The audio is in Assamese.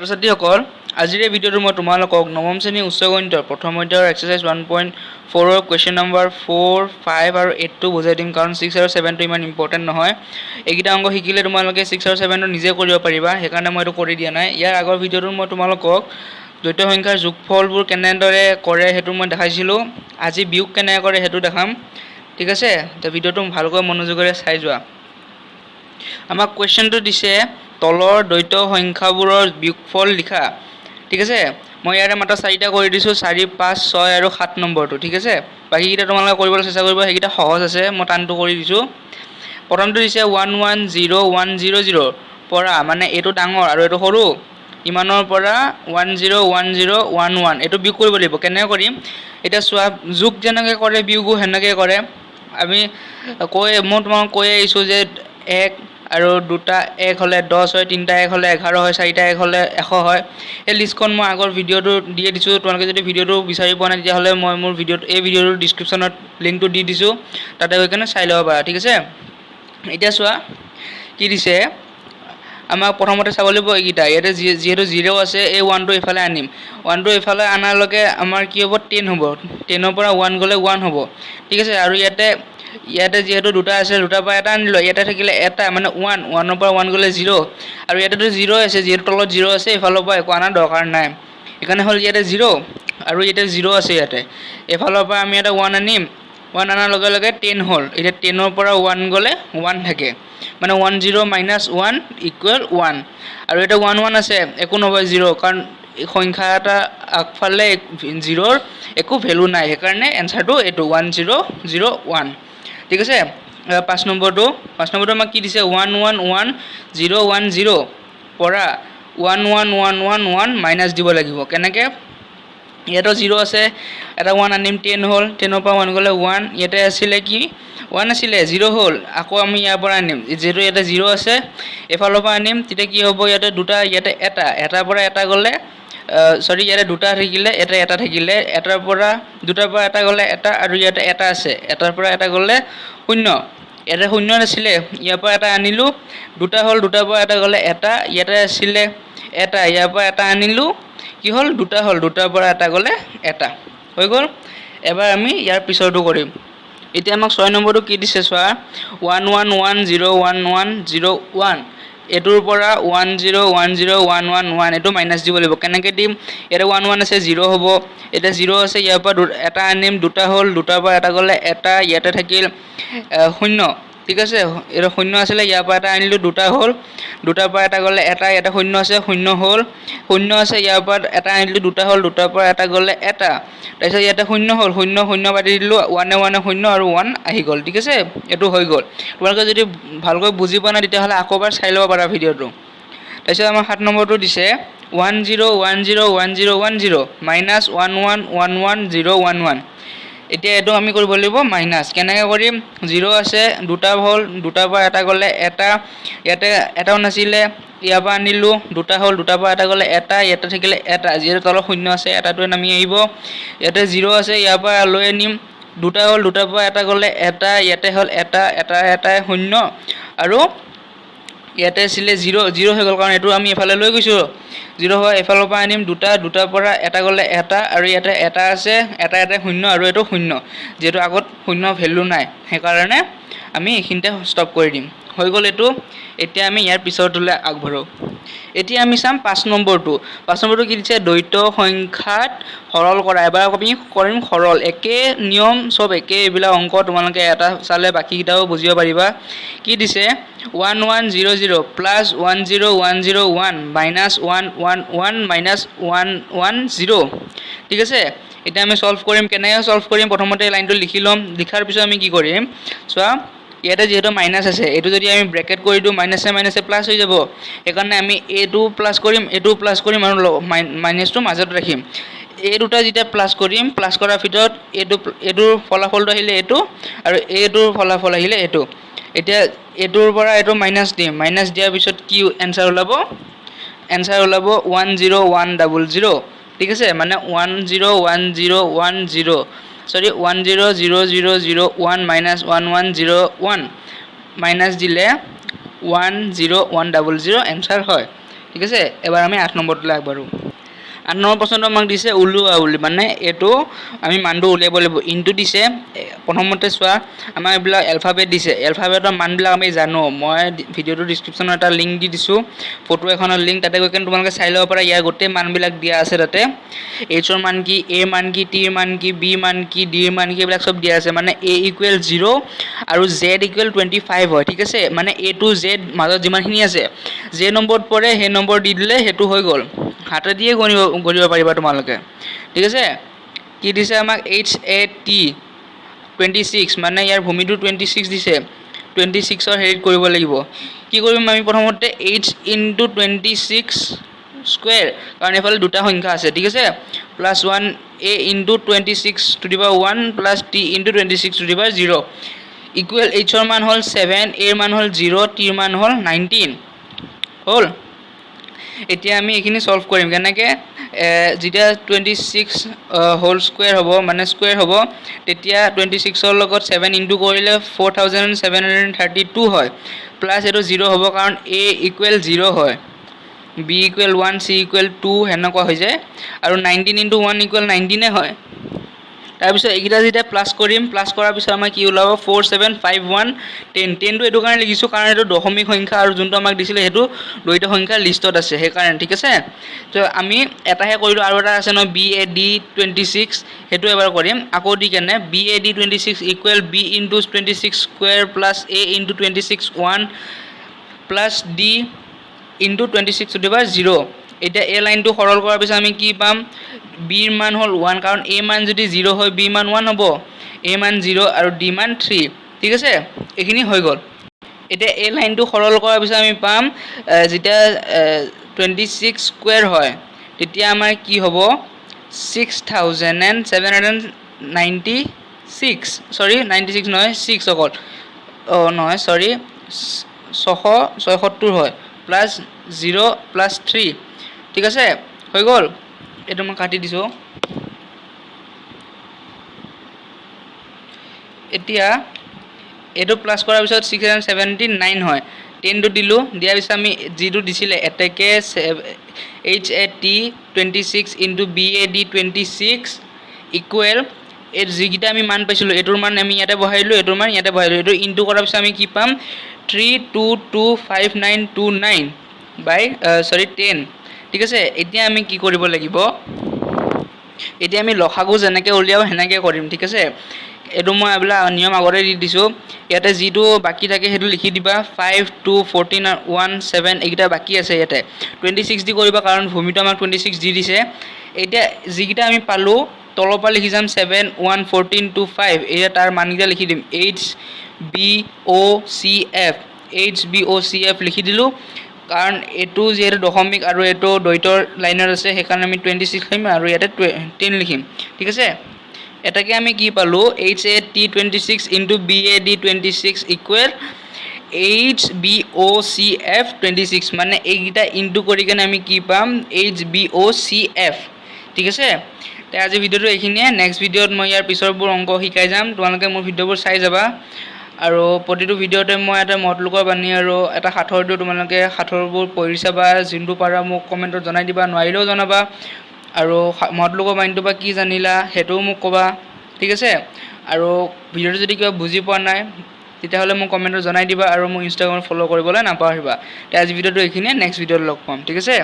ছাত্ৰীসকল আজিৰ এই ভিডিঅ'টো মই তোমালোকক নৱম শ্ৰেণী উচ্চ গণিতৰ প্ৰথম অধ্যায়ৰ এক্সাৰসাইজ 1.4 ৰ কুৱেশ্যন নম্বৰ 4, 5 আৰু 8 টো বুজাই দিম কাৰণ 6 আৰু 7 টো ইমান ইম্পৰ্টেণ্ট নহয়। এইকেইটা অংক শিকিলে তোমালোকে 6 আৰু 7 টো নিজে কৰিব পাৰিবা, সেইকাৰণে মই এইটো কৰি দিয়া নাই। ইয়াৰ আগৰ ভিডিঅ'টোত মই তোমালোকক দ্বৈত সংখ্যাৰ যোগফলবোৰ কেনেদৰে কৰে সেইটো মই দেখাইছিলোঁ। আজি বিয়োগ কেনেকৈ কৰে সেইটো দেখাম, ঠিক আছে? তো ভিডিঅ'টো ভালকৈ মনোযোগেৰে চাই যোৱা। আমাক কুৱেশ্যনটো দিছে তলৰ দ্বৈত সংখ্যাবোৰৰ বিয়োগফল লিখা, ঠিক আছে? মই ইয়াৰে মাত্ৰ 4টা কৰি দিছোঁ, 4, 5, 6 আৰু 7 নম্বৰটো, ঠিক আছে? বাকীকেইটা তোমালোকে কৰিবলৈ চেষ্টা কৰিব, সেইকেইটা সহজ আছে, মই টানটো কৰি দিছোঁ। প্ৰথমটো দিছে 11010 পৰা, মানে এইটো ডাঙৰ আৰু এইটো সৰু, ইমানৰ পৰা 101011 এইটো বিয়োগ কৰিব লাগিব। কেনেকৈ কৰিম এতিয়া চোৱা, যোগ যেনেকৈ কৰে বিয়োগো সেনেকৈ কৰে। মই তোমাক কৈ আহিছোঁ যে 1 আৰু 2টা 1 হ'লে 10 হয়, 3টা 1 হ'লে 11 হয়, 4টা 1 হ'লে 100 হয়। এই লিষ্টখন মই আগৰ ভিডিঅ'টো দিয়ে দিছোঁ। তোমালোকে যদি ভিডিঅ'টো বিচাৰি পোৱা নাই তেতিয়াহ'লে মই মোৰ এই ভিডিঅ'টোৰ ডিছক্ৰিপশ্যনত লিংকটো দি দিছোঁ, তাতে গৈ কেনে চাই ল'ব পাৰা, ঠিক আছে? এতিয়া চোৱা কি দিছে, আমাক প্ৰথমতে চাব লাগিব এইকেইটা। ইয়াতে যিহেতু 0 আছে, এই 1টো এইফালে আনিম। 1টো এইফালে অনাৰ লগে আমাৰ কি হ'ব, 10 হ'ব। 10ৰ পৰা 1 গ'লে 1 হ'ব, ঠিক আছে? আৰু ইয়াতে যিহেতু 2টা আছে, 2টাৰ পৰা এটা আনিলোঁ, ইয়াতে থাকিলে এটা মানে 1ৰ পৰা 1 গ'লে 0, আৰু ইয়াতেতো 0 আছে, যিহেতু তলত 0 আছে, এইফালৰ পৰা একো অনাৰ দৰকাৰ নাই। সেইকাৰণে হ'ল ইয়াতে 0 আৰু ইয়াতে 0 আছে, ইয়াতে এইফালৰ পৰা আমি এটা 1 আনিম। 1 অনাৰ লগে লগে 10 হ'ল। এতিয়া 10ৰ পৰা 1 গ'লে 1 থাকে, মানে 10 - 1 = 1। আৰু এটা 1 আছে, একো নহয় 0, কাৰণ সংখ্যা এটা আগফালে 0ৰ একো ভেলু নাই, সেইকাৰণে এনচাৰটো এইটো 1001, ঠিক আছে? 5 নম্বৰটো আমাক কি দিছে, 1111010 পৰা 11111 মাইনাছ দিব লাগিব। কেনেকৈ? ইয়াতো 0 আছে, এটা 1 আনিম, 10 হ'ল, 10ৰ পৰা 1 গ'লে 1, ইয়াতে আছিলে কি 1 আছিলে, 0 হ'ল, আকৌ আমি ইয়াৰ পৰা আনিম, যিহেতু ইয়াতে 0 আছে, এইফালৰ পৰা আনিম, তেতিয়া কি হ'ব, ইয়াতে 2টা, ইয়াতে এটাৰ পৰা এটা গ'লে ইয়াতে 2টা থাকিলে, ইয়াতে এটা থাকিলে, 2টাৰ পৰা এটা গ'লে এটা, আৰু ইয়াতে এটা আছে, এটাৰ পৰা এটা গ'লে 0, ইয়াতে 0 নাছিলে, ইয়াৰ পৰা এটা আনিলোঁ, 2টা হ'ল, 2টাৰ পৰা এটা গ'লে এটা, ইয়াতে আছিলে এটা, ইয়াৰ পৰা এটা আনিলোঁ, কি হ'ল 2টা হ'ল, 2টাৰ পৰা এটা গ'লে এটা, হৈ গ'ল। এবাৰ আমি ইয়াৰ পিছৰটো কৰিম। এতিয়া আমাক 6 নম্বৰটো কি দিছে চোৱা, 111011101, এইটোৰ পৰা 101011 এইটো মাইনাছ দিব লাগিব। কেনেকৈ দিম, ইয়াতে 1 আছে, 0 হ'ব, এতিয়া 0 আছে, ইয়াৰ পৰা এটা আনিম, 2টা হ'ল, 2টাৰ পৰা এটা গ'লে এটা, ইয়াতে থাকিল 0, ঠিক আছে? এইটো 0 আছিলে, ইয়াৰ পৰা এটা আনিলোঁ, 2টা হ'ল, 2টাৰ পৰা এটা গ'লে এটা, ইয়াতে 0 আছে, 0 হ'ল, 0 আছে, ইয়াৰ পৰা এটা আনিলোঁ, 2টা হ'ল, 2টাৰ পৰা এটা গ'লে এটা, তাৰপিছত ইয়াতে 0 হ'ল, 0 পাতি দিলোঁ, 1 0 আৰু 1 আহি গ'ল, ঠিক আছে? এইটো হৈ গ'ল। তোমালোকে যদি ভালকৈ বুজি পোৱা নাই তেতিয়াহ'লে আকৌ এবাৰ চাই ল'ব পাৰা ভিডিঅ'টো। তাৰপিছত আমাৰ 7 নম্বৰটো দিছে 10101010 মাইনাছ 11111011। এতিয়া এইটো আমি কৰিব লাগিব মাইনাছ। কেনেকৈ কৰিম, 0 আছে, 2টা হ'ল, 2টাৰ পৰা এটা গ'লে এটা, ইয়াতে এটাও নাছিলে, ইয়াৰ পৰা আনিলোঁ, 2টা হ'ল, 2টাৰ পৰা এটা গ'লে এটা, ইয়াতে থাকিলে এটা, যিহেতু তলত 0 আছে, এটাটোৱে নামি আহিব, ইয়াতে 0 আছে, ইয়াৰ পৰা লৈ আনিম, 2টা হ'ল, 2টাৰ পৰা এটা গ'লে এটা, ইয়াতে হ'ল এটা, এটাই 0, আৰু ইয়াতে আছিলে 0 হৈ গ'ল, কাৰণ এইটো আমি এফালে লৈ গৈছোঁ, 0 হয়, এফালৰ পৰা আনিম, 2টাৰ পৰা এটা গ'লে এটা, আৰু ইয়াতে এটা আছে, এটা 0, আৰু এইটো 0, যিহেতু আগত 0 ভেলু নাই, সেইকাৰণে আমি এইখিনিতে ষ্টপ কৰি দিম, হৈ গ'ল এইটো। এতিয়া আমি ইয়াৰ পিছৰটোলৈ আগবাঢ়োঁ। এতিয়া আমি চাম 5 নম্বৰটো। 5 নম্বৰটো কি দিছে, দ্বৈত সংখ্যাত সৰল কৰা। এবাৰ আমি কৰিম সৰল, একে নিয়ম, চব একে, এইবিলাক অংক তোমালোকে এটা চালে বাকীকেইটাও বুজিব পাৰিবা। কি দিছে, 1100 প্লাছ 10101 মাইনাছ 111 মাইনাছ 110, ঠিক আছে? এতিয়া আমি ছল্ভ কৰিম। কেনেকৈ ছল্ভ কৰিম, প্ৰথমতে লাইনটো লিখি ল'ম, লিখাৰ পিছত আমি কি কৰিম চোৱা, ইয়াতে যিহেতু মাইনাছ আছে, এইটো যদি আমি ব্ৰেকেট কৰি দিওঁ, মাইনাছে প্লাছ হৈ যাব, সেইকাৰণে আমি এইটো প্লাছ কৰিম, এইটো প্লাছ কৰিম, আৰু মাইনাছটো মাজত ৰাখিম। এই দুটা যেতিয়া প্লাছ কৰিম, প্লাছ কৰাৰ ভিতৰত এইটোৰ ফলাফলটো আহিলে এইটো, আৰু এইটোৰ ফলাফল আহিলে এইটো। এতিয়া এইটোৰ পৰা এইটো মাইনাছ দিম, মাইনাছ দিয়াৰ পিছত কি এনচাৰ ওলাব, 10100, ঠিক আছে? মানে 1010010 মাইনাছ 1101 মাইনাছ দিলে 10100 এনচাৰ হয়। ঠিক আছে এবাৰ আমি 8 নম্বৰটোলৈ আগবাঢ়ো 8 নম্বৰ প্ৰশ্নটো আমাক দিছে উলিওৱা বুলি মানে এইটো আমি মানটো উলিয়াব লাগিব ইনটু দিছে প্ৰথমতে চোৱা আমাৰ এইবিলাক এলফাবেট দিছে এলফাবেটৰ মানবিলাক আমি জানো মই ভিডিঅ'টোৰ ডেসক্ৰিপচনত এটা লিংক দি দিছোঁ ফটো এখনৰ লিংক তাতে গৈ কেনে তোমালোকে চাই ল'ব পাৰা ইয়াৰ গোটেই মানবিলাক দিয়া আছে তাতে এইচৰ মান কি এ মান কি টিৰ মান কি বি মান কি ডিৰ মান কি এইবিলাক সব দিয়া আছে মানে a ইকুৱেল 0 আৰু z ইকুৱেল 25 হয় ঠিক আছে মানে a টু z মাজত যিমানখিনি আছে যে নম্বৰত পৰে সেই নম্বৰ দি দিলে হেতু হৈ গ'ল হাতে দিয়ে গণিব পাৰিবা তোমালোকে ঠিক আছে কি দিছে আমাক HAT 26 মানে ইয়াৰ ভূমিটো 26 দিছে 26 হেৰিত কৰিব লাগিব কি কৰিম আমি প্ৰথমতে h * 26 স্কয়াৰ কাৰণ এফালে দুটা সংখ্যা আছে ঠিক আছে plus 1 a * 26 to the power 1 plus t * 26 to the power 0 equal h ৰ মান হল 7 a ৰ মান হল 0 t ৰ মান হল 19 হল এতিয়া আমি এখিনি সলভ কৰিম কেনেকে যেতিয়া 26 হোল স্কয়াৰ হ'ব মানে স্কয়াৰ হ'ব তেতিয়া 26 ৰ লগত 7 ইনটু কৰিলে 4732 হয় প্লাস এটো 0 হ'ব কাৰণ a ইকুৱেল 0 হয় b ইকুৱেল 1 c ইকুৱেল 2 হেনকুৱা হৈ যায় আৰু 19 ইনটু 1 ইকুৱেল 19 হয় তাৰ পিছত এইকিটা যেতিয়া প্লাস কৰিম প্লাস কৰাৰ পিছত আমাৰ কি ওলাব 4751 10 10 টো এটো কাৰণে লিখিছো কাৰণ এটো দশমিক সংখ্যা আৰু যোনটো আমাক দিছিলে হেতু দুইটা সংখ্যা লিষ্টত আছে সেই কাৰণে ঠিক আছে তো আমি এটাহে কৰিলো আৰু এটা আছে ন BAD 26 হেতু এবাৰ কৰিম আকৌ দি কেনে BAD 26 equal b * 26 square plus a * 26 1 plus d * 26 to the power 0 এটা a লাইনটো সৰল কৰাৰ পিছত আমি কি পাম b ৰ মান হল 1 কাৰণ a মান যদি 0 হয় b মান 1 হ'ব a মান 0 আৰু d মান 3 ঠিক আছে এখিনি হৈ গল এটা a লাইনটো সৰল কৰাৰ পিছত আমি পাম যেটা 26 স্কয়াৰ হয় তেতিয়া আমাৰ কি হ'ব 6796 সৰি 96 নহয় 6 অকল নহয় সৰি 676 হয় প্লাস 0 প্লাস 3 ঠিক আছে হৈ গল এটো মই কাটি দিছো এতিয়া এটো প্লাস কৰাৰ পিছত 679 হয় 10 টো দিলু দিয়াৰ পিছত আমি জিটো দিছিলে এটাকে HAT 26 ইনটু BAD 26 ইকুৱেল এৰ যিকিটা আমি মান পাইছিলো এটোৰ মান আমি ইয়াতে বহাইলো এটোৰ মান ইয়াতে বহাইলো এটো ইনটু কৰাৰ পিছত আমি কি পাম 3225929 বাই 10 ঠিক আছে এতিয়া আমি কি কৰিব লাগিব এতিয়া আমি লসাগু যেনেকৈ উলিয়াও হেনেকৈ কৰিম ঠিক আছে এটো মই এবলা নিয়ম আগৰে দি দিছো ইয়াতে যিটো বাকি থাকে হেতু লিখি দিবা 5 2 14 আৰু 1 7 এইটা বাকি আছে ইয়াতে 26 দি কৰিবা কাৰণ ভূমিটো আমাক 26 দি দিছে এতিয়া যিকিটা আমি পালো তলপা লিখি যাম 7 1 14 2 5 এটা তাৰ মানগিটা লিখি দিম HBOCF লিখি দিলো কাৰণ এটো যেহেতু দশমিক আৰু এটো দ্বৈতৰ লাইনৰ আছে সেইকাৰণে আমি 26 লিখিম আৰু ইয়াতে 10 লিখিম ঠিক আছে এটাকে আমি কি পালো HAT 26 into BAD 26 equal HBOCF 26 মানে এইগিটা ইনটু কৰি কেনে আমি কি পাম HBOCF ঠিক আছে তে আজি ভিডিওটো এইখিনিয়ে নেক্সট ভিডিওত মই ইয়াৰ পিছৰবোৰ অংক শিকাই যাম তোমালোকে মোৰ ভিডিওবোৰ চাই যাবা আৰু প্ৰতিটো ভিডিওতে মই এটা মতলুকৰ বানি আৰু এটা সাথৰ দিও তোমালোকে সাথৰবোৰ পঢ়ি চাবা জিনটো পাৰা মোক কমেন্টত জনাই দিবা নোৱাৰিলেও জনাবা আৰু মতলুকৰ বানিটো বা কি জানিলা হেতু মোক কবা ঠিক আছে আৰু ভিডিওটো যদি কিবা বুজি পোৱা নাই তেতিয়াহলে মোক কমেন্টত জনাই দিবা আৰু মোক ইনষ্টাগ্ৰামত ফলো কৰিবলৈ নাপাহৰিবা তে আজি ভিডিওটো এইখিনিয়ে নেক্সট ভিডিওত লগ পাম ঠিক আছে